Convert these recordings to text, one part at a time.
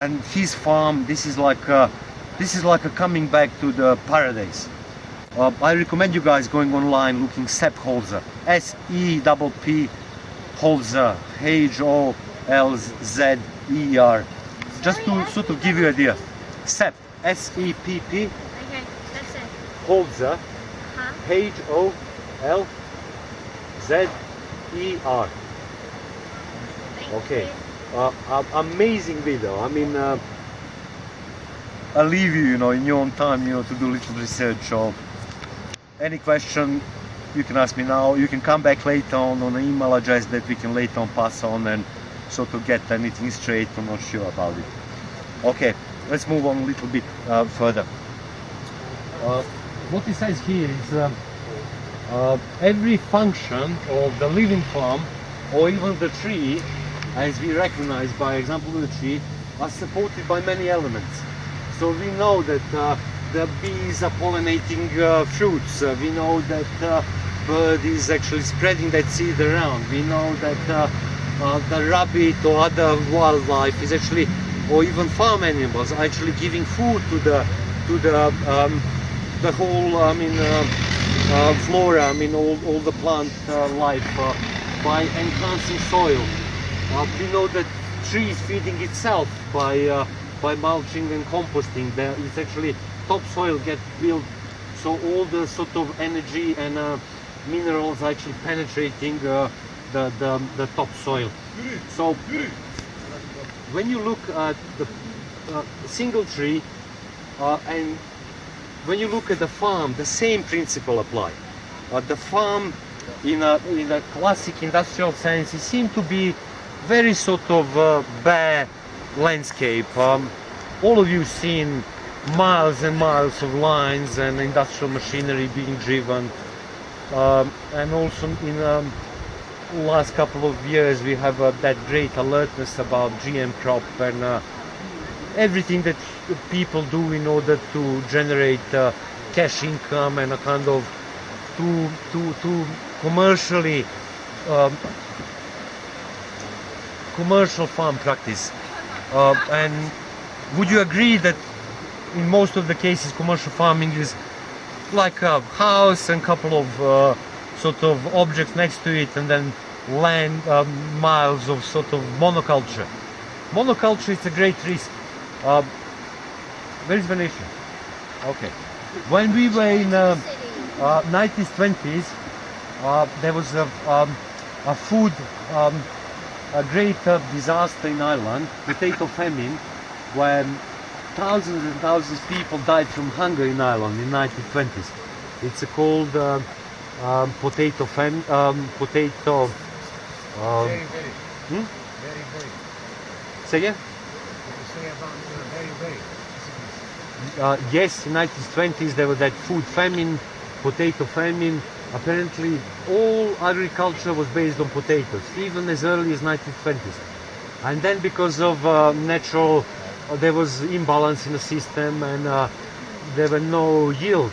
And his farm, this is like a coming back to the paradise. I recommend you guys going online, looking Sepp Holzer, S-E-P-P Holzer, H-O-L-Z-E-R, just to sort of give you an idea. Sepp, S-E-P-P, Okay, that's it. Holzer, Huh? H-O-L-Z-E-R. Thank Okay. you. Amazing video. I mean, I'll leave you, in your own time, to do a little research. Or any question, you can ask me now. You can come back later on an email address that we can later on pass on and sort of get anything straight. I'm not sure about it. Okay, let's move on a little bit further. What it says here is every function of the living farm or even the tree, as we recognize by example of the tree, are supported by many elements. So we know that the bees are pollinating fruits. We know that bird is actually spreading that seed around. We know that the rabbit or other wildlife is actually, or even farm animals, are actually giving food to the whole, flora. All the plant life by enhancing soil. We know that tree is feeding itself by mulching and composting. It's actually topsoil gets built, so all the sort of energy and minerals are actually penetrating the topsoil. So when you look at the single tree and when you look at the farm, the same principle apply. The farm, in a classic industrial sense, it seemed to be very sort of bare landscape. All of you seen miles and miles of lines and industrial machinery being driven, and also in last couple of years we have that great alertness about GM crop and everything that people do in order to generate cash income and a kind of to commercially commercial farm practice. And would you agree that in most of the cases commercial farming is like a house and couple of sort of objects next to it, and then land miles of sort of monoculture? Monoculture is a great risk. Where is Venetian? Okay. When we were in 1920s, there was a food a great disaster in Ireland, potato famine, when thousands and thousands of people died from hunger in Ireland in 1920s. It's called potato famine. Potato. Very. Hmm? Very. Say again? What you say about very. Yes, in 1920s there was that food famine, potato famine. Apparently all agriculture was based on potatoes, even as early as 1920s. And then because of natural, there was imbalance in the system and there were no yield.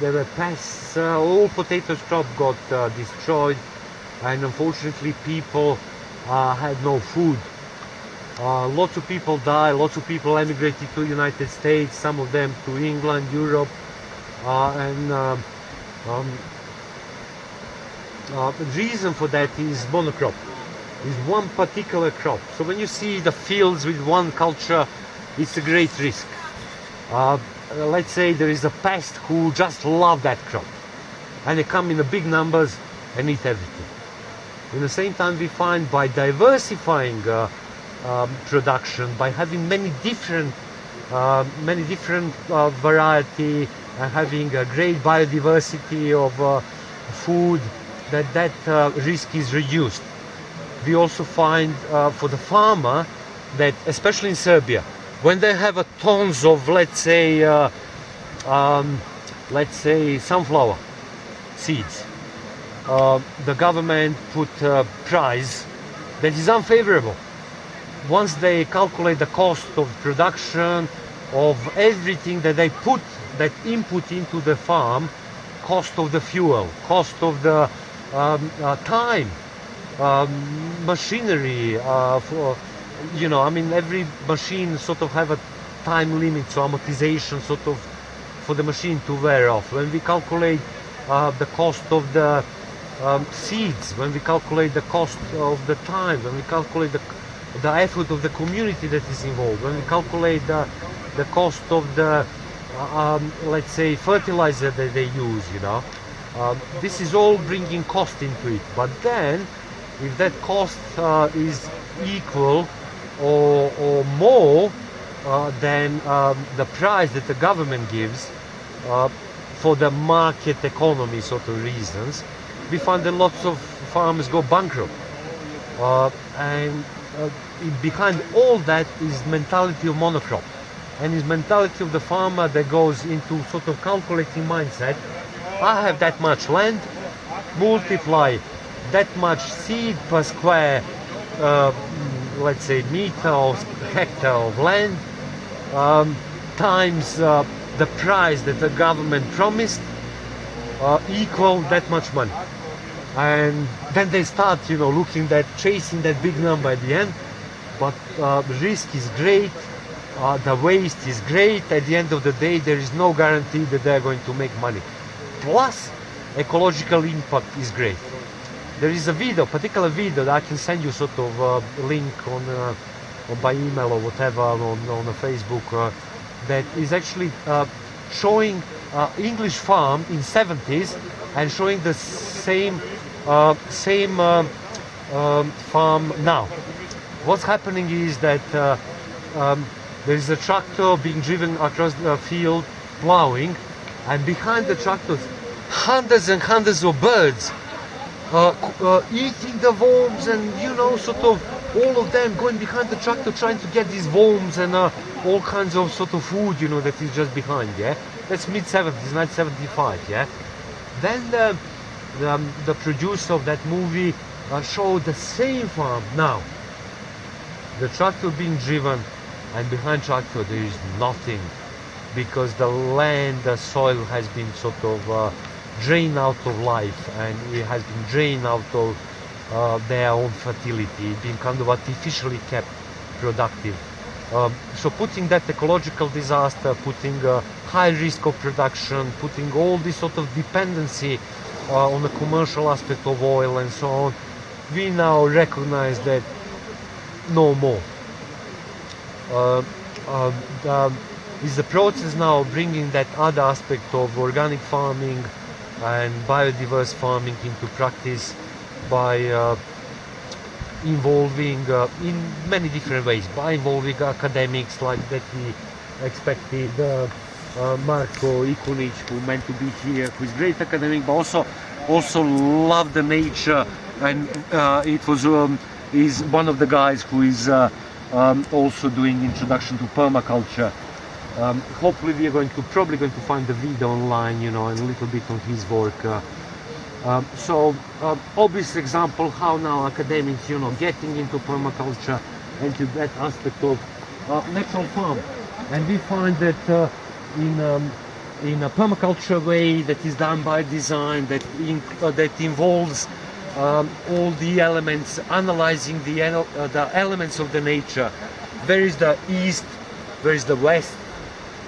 There were pests, all potato crop got destroyed, and unfortunately people had no food. Lots of people died, lots of people emigrated to the United States, some of them to England, Europe, and the reason for that is monocrop, is one particular crop. So when you see the fields with one culture, it's a great risk. Let's say there is a pest who just love that crop, and they come in the big numbers and eat everything. In the same time, we find by diversifying production, by having many different variety and having a great biodiversity of food, that risk is reduced. We also find for the farmer that, especially in Serbia, when they have tons of, let's say sunflower seeds, the government put a price that is unfavorable. Once they calculate the cost of production of everything that they put, that input into the farm, cost of the fuel, cost of the time, machinery, you know, I mean, every machine sort of have a time limit, so amortization sort of for the machine to wear off. When we calculate the cost of the seeds, when we calculate the cost of the time, when we calculate the effort of the community that is involved, when we calculate the cost of the let's say fertilizer that they use, you know, this is all bringing cost into it. But then if that cost is equal or more than the price that the government gives for the market economy sort of reasons, we find that lots of farmers go bankrupt. And behind all that is mentality of monocrop, and is mentality of the farmer that goes into sort of calculating mindset. I have that much land, multiply that much seed per square let's say meter or hectare of land times the price that the government promised equal that much money. And then they start, you know, looking at chasing that big number at the end. But the risk is great, the waste is great. At the end of the day, there is no guarantee that they're going to make money. Plus, ecological impact is great. There is a video, particular video that I can send you sort of a link on by email or whatever on Facebook that is actually showing English farm in 70s and showing the same farm now. What's happening is that there is a tractor being driven across the field plowing, and behind the tractors hundreds and hundreds of birds eating the worms, and you know, sort of all of them going behind the tractor trying to get these worms and all kinds of sort of food, you know, that is just behind. Yeah, that's mid-70s, 1975. Yeah, then the producer of that movie showed the same farm now. The tractor being driven, and behind tractor there is nothing, because the land, the soil has been sort of drained out of life, and it has been drained out of their own fertility, being kind of artificially kept productive. So putting that ecological disaster, putting high risk of production, putting all this sort of dependency on the commercial aspect of oil and so on, we now recognize that no more. Is the process now bringing that other aspect of organic farming and biodiverse farming into practice by involving in many different ways, by involving academics like that we expected, Marko Ikunic, who meant to be here, who is great academic, but also love the nature, and it was is one of the guys who is also doing introduction to permaculture. Hopefully we are probably going to find the video online, you know, and a little bit on his work. So obvious example how now academics, you know, getting into permaculture and to that aspect of natural farm. And we find that in a permaculture way that is done by design, that involves all the elements, analyzing the elements of the nature. Where is the east, where is the west,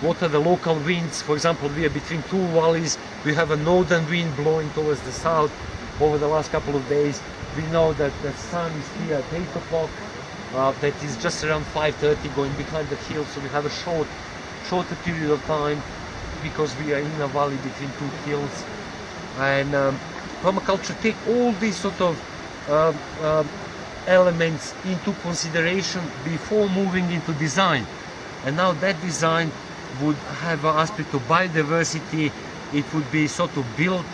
what are the local winds. For example, we are between two valleys, we have a northern wind blowing towards the south. Over the last couple of days we know that the sun is here at 8 o'clock, that is just around 5:30 going behind the hill, so we have a shorter period of time because we are in a valley between two hills. And permaculture take all these sort of elements into consideration before moving into design. And now that design would have an aspect of biodiversity. It would be sort of built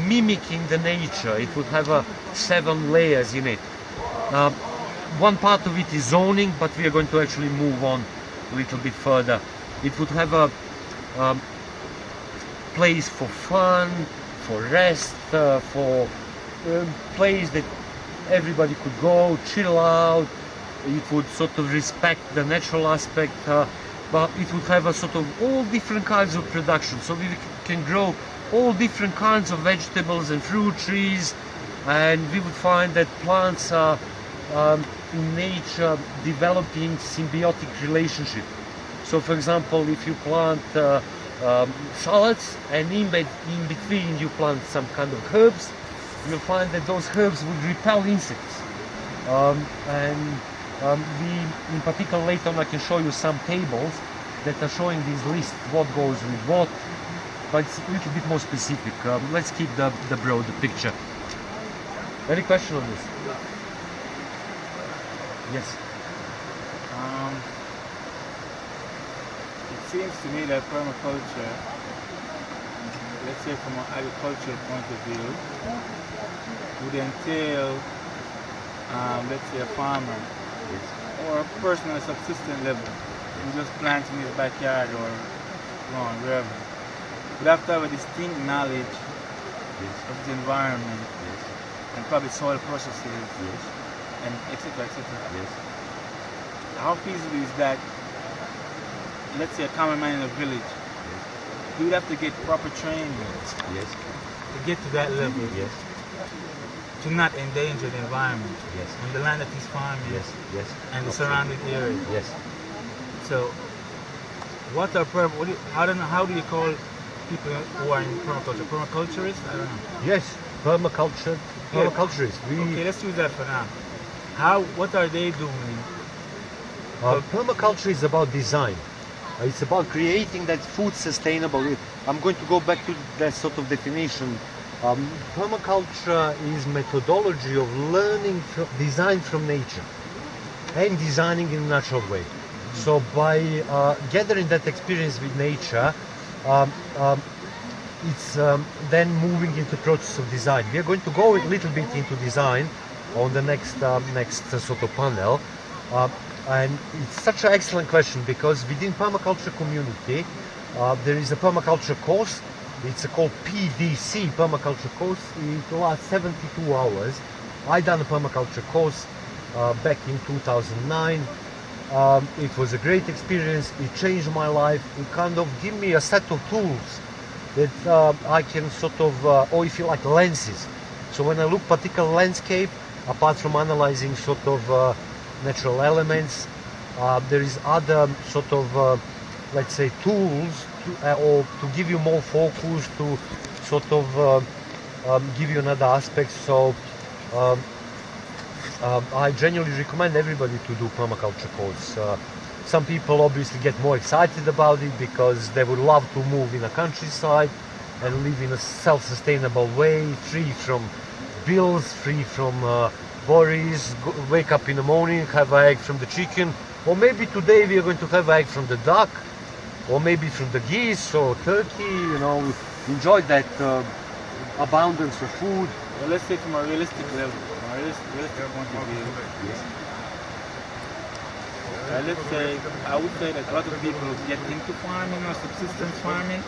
mimicking the nature. It would have 7 layers in it. One part of it is zoning, but we are going to actually move on a little bit further. It would have a place for fun, for rest, for place that everybody could go, chill out. It would sort of respect the natural aspect, but it would have a sort of all different kinds of production. So we can grow all different kinds of vegetables and fruit trees, and we would find that plants are in nature developing symbiotic relationship. So for example, if you plant salads and in between you plant some kind of herbs, you'll find that those herbs would repel insects. We, in particular, later on I can show you some tables that are showing these lists, what goes with what, but it's a little bit more specific. Let's keep the broader picture. Any question on this? Yes. It seems to me that permaculture, let's say from an agricultural point of view, would entail, let's say, a farmer or a person on a subsistence level who just plants in his backyard or lawn, wherever. Would have to have a distinct knowledge of the environment and probably soil processes and etc. etc. How feasible is that? Let's say a common man in a village, he would have to get proper training to get to that level, to not endanger the environment on the land that he's farming and the surrounding area. So, how do you call people who are in permaculture? Permaculturists? I don't know. Yes, permaculture. Permaculturists. Okay, let's use that for now. What are they doing? Permaculture is about design. It's about creating that food sustainable. I'm going to go back to that sort of definition. Permaculture is methodology of learning design from nature and designing in a natural way. So by gathering that experience with nature, it's then moving into process of design. We are going to go a little bit into design on the next sort of panel. And it's such an excellent question because within permaculture community, there is a permaculture course. It's called PDC, permaculture course. It lasts 72 hours. I done a permaculture course back in 2009. It was a great experience. It changed my life. It kind of gave me a set of tools that I can sort of, or if you like, lenses. So when I look particular landscape, apart from analyzing sort of natural elements, there is other sort of, let's say, tools or to give you more focus, to sort of give you another aspect. So I genuinely recommend everybody to do permaculture course. Some people obviously get more excited about it because they would love to move in a countryside and live in a self-sustainable way, free from bills, free from worries, wake up in the morning, have an egg from the chicken, or maybe today we are going to have an egg from the duck, or maybe from the geese or turkey, you know, enjoy that abundance of food. Well, let's say from a realistic level, from a realistic point of view, let's say, I would say that a lot of people get into farming or subsistence farming.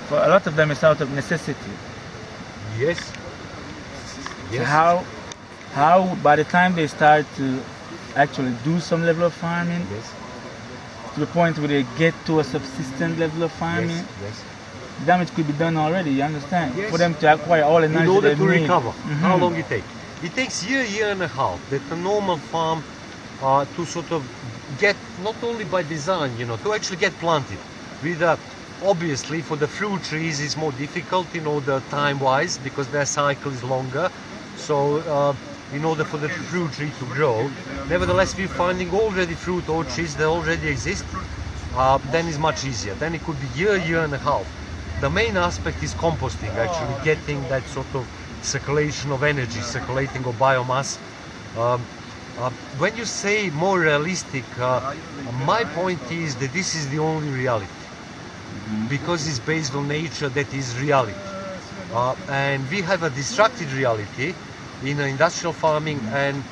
For a lot of them it's out of necessity. Yes. So how by the time they start to actually do some level of farming, to the point where they get to a subsistent level of farming, damage could be done already, you understand? For them to acquire all the knowledge in order they to need. recover. How long it takes? It takes year and a half. That a normal farm to sort of get, not only by design, you know, to actually get planted. With obviously for the fruit trees it's more difficult, you know, the time-wise, because their cycle is longer. So in order for the fruit tree to grow, nevertheless we're finding already fruit orchards that already exist. Then it's much easier. Then it could be year and a half. The main aspect is composting, actually getting that sort of circulation of energy, circulating of biomass. When you say more realistic, my point is that this is the only reality, because it's based on nature that is reality. And we have a distracted reality in industrial farming, and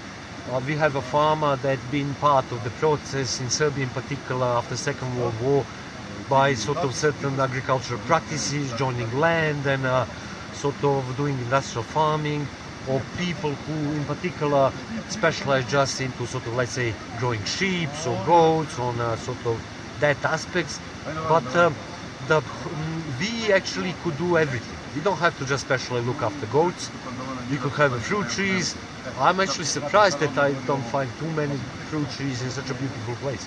we have a farmer that's been part of the process in Serbia in particular after Second World War by sort of certain agricultural practices, joining land and sort of doing industrial farming, or people who in particular specialize just into sort of, let's say, growing sheep or goats on sort of that aspects. But we actually could do everything. We don't have to just specially look after goats. We could have fruit trees, I'm actually surprised that I don't find too many fruit trees in such a beautiful place.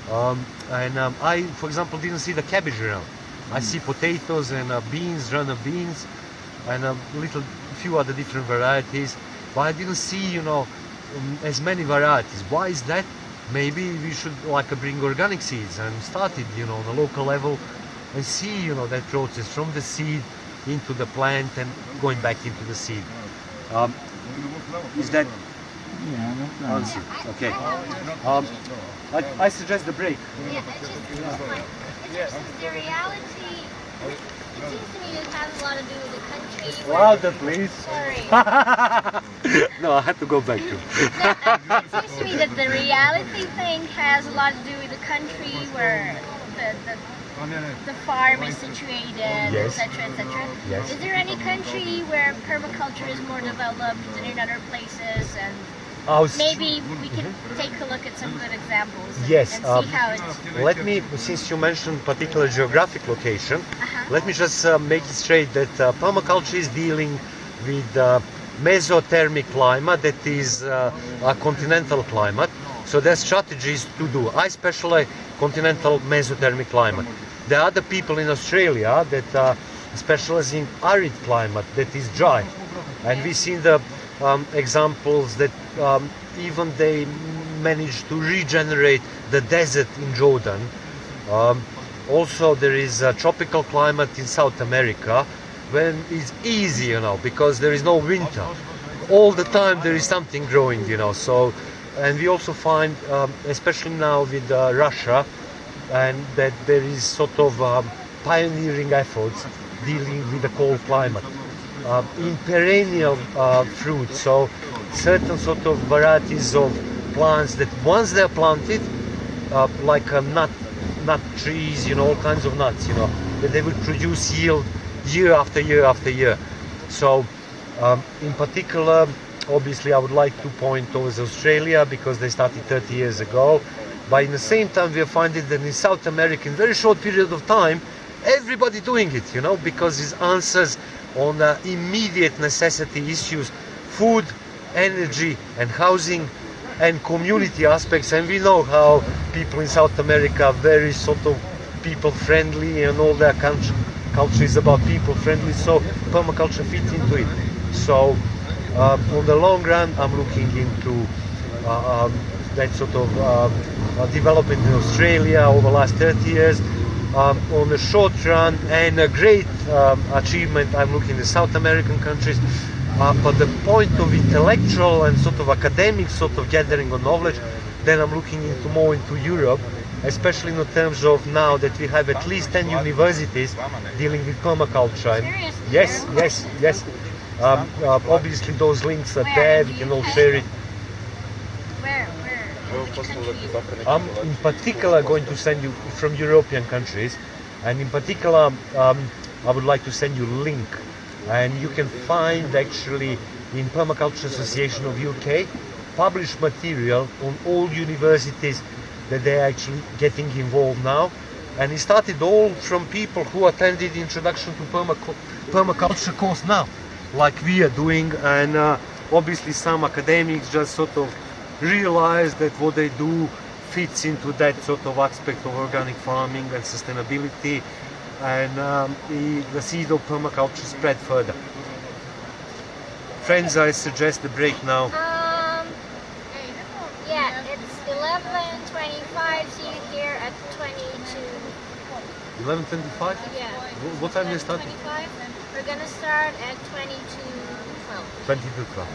I, for example, didn't see the cabbage around. I see potatoes and beans, runner beans, and a few other different varieties. But I didn't see, as many varieties. Why is that? Maybe we should bring organic seeds and start it, on a local level, and see, that process from the seed into the plant and going back into the seed. Is that answer? Okay. I suggest the break. Yeah, it's just the reality. It seems to me it has a lot to do with the country. Louder, please. Sorry. No, I had to go back to. It seems to me that the reality thing has a lot to do with the country where the farm is situated, Yes. etc., etc. Yes. Is there any country where permaculture is more developed than in other places? And maybe we can take a look at some good examples and, Yes, and see how it's... Let me, since you mentioned particular geographic location, let me just make it straight that permaculture is dealing with mesothermic climate, that is a continental climate. So their strategy is to do. I specialize continental mesothermic climate. There are other people in Australia that specialize in arid climate, that is dry. And we've seen the examples that even they managed to regenerate the desert in Jordan. Also, there is a tropical climate in South America when it's easy, because there is no winter. All the time there is something growing, So, and we also find, especially now with Russia, and that there is sort of pioneering efforts dealing with the cold climate. In perennial fruits, so certain sort of varieties of plants that once they're planted, like nut trees, all kinds of nuts, that they will produce yield year after year after year. So in particular, obviously I would like to point towards Australia because they started 30 years ago. But in the same time we are finding that in South America, in a very short period of time, everybody doing it, because it answers on the immediate necessity issues, food, energy and housing and community aspects. And we know how people in South America are very sort of people friendly, and all their culture is about people friendly, so permaculture fits into it. So on the long run I'm looking into that sort of development in Australia over the last 30 years. On the short run, and a great achievement, I'm looking at the South American countries. But the point of intellectual and sort of academic sort of gathering of knowledge, then I'm looking more into Europe, especially in terms of now that we have at least 10 universities dealing with permaculture. And yes. Obviously those links are there, we can all share it. I'm in particular going to send you from European countries, and in particular I would like to send you a link, and you can find actually in Permaculture Association of UK published material on all universities that they're actually getting involved now. And it started all from people who attended the Introduction to Permaculture course now, like we are doing, and obviously some academics just sort of realize that what they do fits into that sort of aspect of organic farming and sustainability, and the seed of permaculture spread further. Friends, I suggest the break now. Yeah, it's 11:25. See you here at 22. 11:25? Yeah. What time are you starting? 25. We're gonna start at 22:12. 22:12.